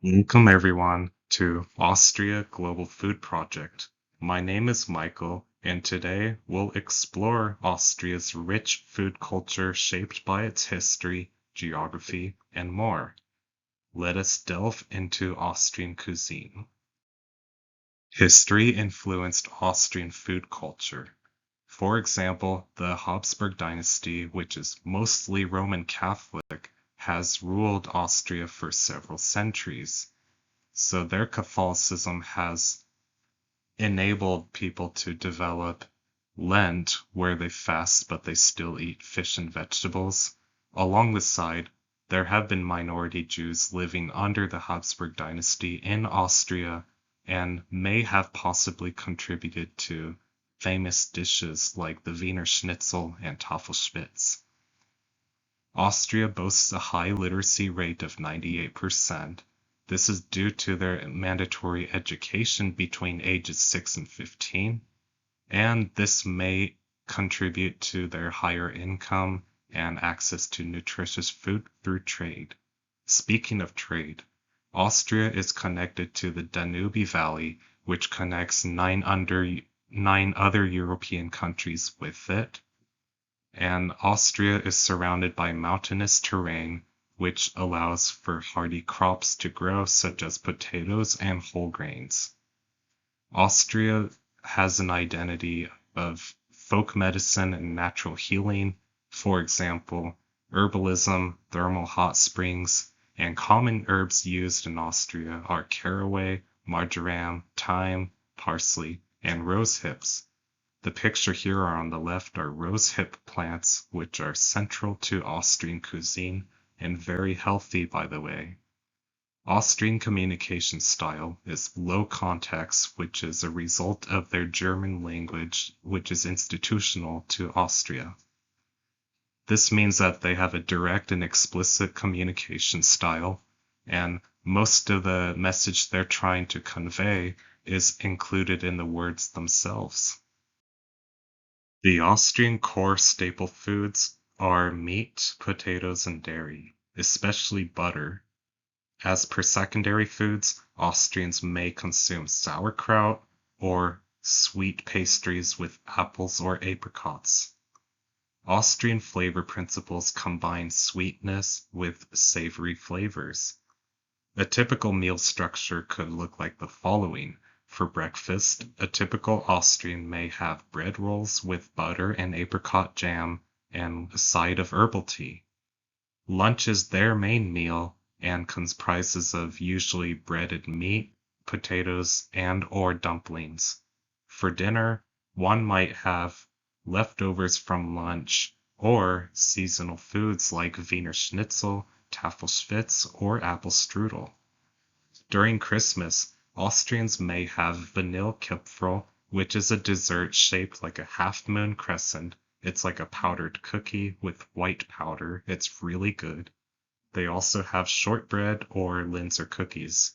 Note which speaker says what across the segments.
Speaker 1: Welcome everyone to Austria Global Food Project. My name is Michael, and today we'll explore Austria's rich food culture shaped by its history, geography, and more. Let us delve into Austrian cuisine. History influenced Austrian food culture. For example, the Habsburg dynasty, which is mostly Roman Catholic, has ruled Austria for several centuries. So their Catholicism has enabled people to develop Lent, where they fast but they still eat fish and vegetables. Along the side, there have been minority Jews living under the Habsburg dynasty in Austria and may have possibly contributed to famous dishes like the Wiener Schnitzel and Tafelspitz. Austria boasts a high literacy rate of 98%. This is due to their mandatory education between ages 6 and 15, and this may contribute to their higher income and access to nutritious food through trade. Speaking of trade, Austria is connected to the Danube Valley, which connects nine other European countries with it, and Austria is surrounded by mountainous terrain, which allows for hardy crops to grow, such as potatoes and whole grains. Austria has an identity of folk medicine and natural healing. For example, herbalism, thermal hot springs, and common herbs used in Austria are caraway, marjoram, thyme, parsley, and rose hips. The picture here on the left are rosehip plants, which are central to Austrian cuisine and very healthy, by the way. Austrian communication style is low context, which is a result of their German language, which is institutional to Austria. This means that they have a direct and explicit communication style, and most of the message they're trying to convey is included in the words themselves. The Austrian core staple foods are meat, potatoes, and dairy, especially butter. As per secondary foods, Austrians may consume sauerkraut or sweet pastries with apples or apricots. Austrian flavor principles combine sweetness with savory flavors. A typical meal structure could look like the following. For breakfast, a typical Austrian may have bread rolls with butter and apricot jam and a side of herbal tea. Lunch is their main meal and comprises of usually breaded meat, potatoes, and or dumplings. For dinner, one might have leftovers from lunch or seasonal foods like Wiener Schnitzel, Tafelspitz, or apple strudel. During Christmas, Austrians may have Vanillekipferl, which is a dessert shaped like a half-moon crescent. It's like a powdered cookie with white powder. It's really good. They also have shortbread or Linzer cookies.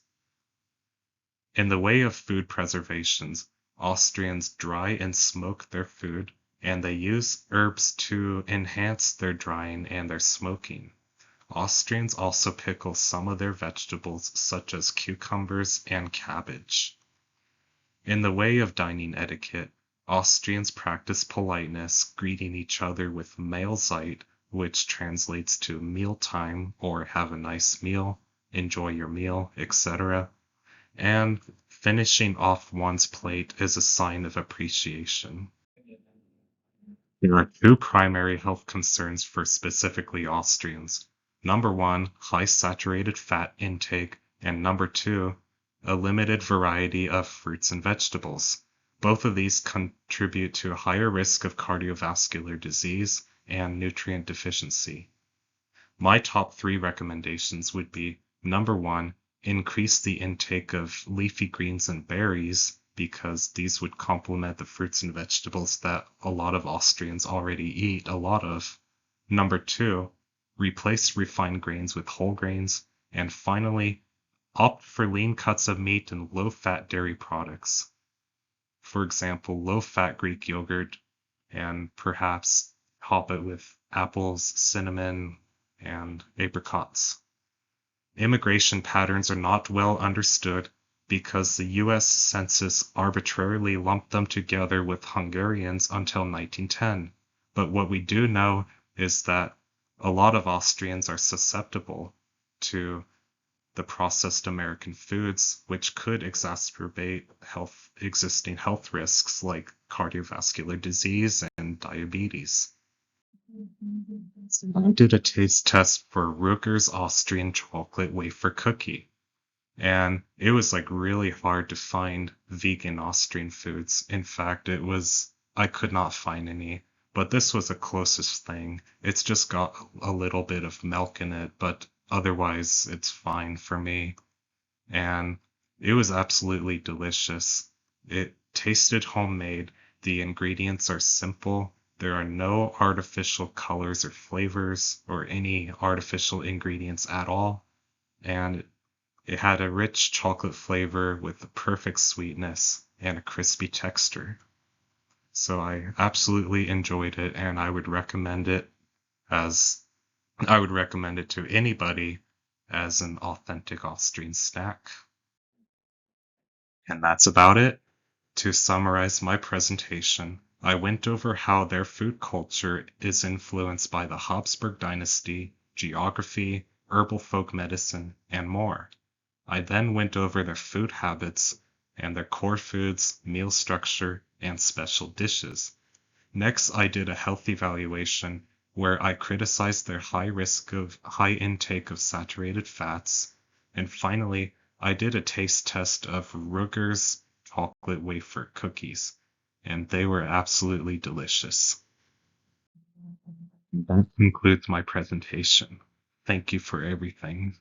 Speaker 1: In the way of food preservations, Austrians dry and smoke their food, and they use herbs to enhance their drying and their smoking. Austrians also pickle some of their vegetables such as cucumbers and cabbage. In the way of dining etiquette, Austrians practice politeness, greeting each other with Mahlzeit, which translates to mealtime or have a nice meal, enjoy your meal, etc. And finishing off one's plate is a sign of appreciation. There are two primary health concerns for specifically Austrians. Number one, high saturated fat intake, and number two, a limited variety of fruits and vegetables. Both of these contribute to a higher risk of cardiovascular disease and nutrient deficiency. My top 3 recommendations would be number one, increase the intake of leafy greens and berries because these would complement the fruits and vegetables that a lot of Austrians already eat a lot of. Number two, replace refined grains with whole grains. And finally, opt for lean cuts of meat and low-fat dairy products. For example, low-fat Greek yogurt, and perhaps top it with apples, cinnamon, and apricots. Immigration patterns are not well understood because the US Census arbitrarily lumped them together with Hungarians until 1910. But what we do know is that a lot of Austrians are susceptible to the processed American foods, which could exacerbate existing health risks like cardiovascular disease and diabetes. I did a taste test for Ruger's Austrian chocolate wafer cookie, and it was like really hard to find vegan Austrian foods. In fact, I could not find any, but this was the closest thing. It's just got a little bit of milk in it, but otherwise it's fine for me. And it was absolutely delicious. It tasted homemade. The ingredients are simple. There are no artificial colors or flavors or any artificial ingredients at all. And it had a rich chocolate flavor with a perfect sweetness and a crispy texture. So I absolutely enjoyed it, and as I would recommend it to anybody as an authentic Austrian snack. And that's about it. To summarize my presentation, I went over how their food culture is influenced by the Habsburg dynasty, geography, herbal folk medicine, and more. I then went over their food habits and their core foods, meal structure, and special dishes. Next, I did a health evaluation where I criticized their high intake of saturated fats. And finally, I did a taste test of Ruger's chocolate wafer cookies, and they were absolutely delicious. That concludes my presentation. Thank you for everything.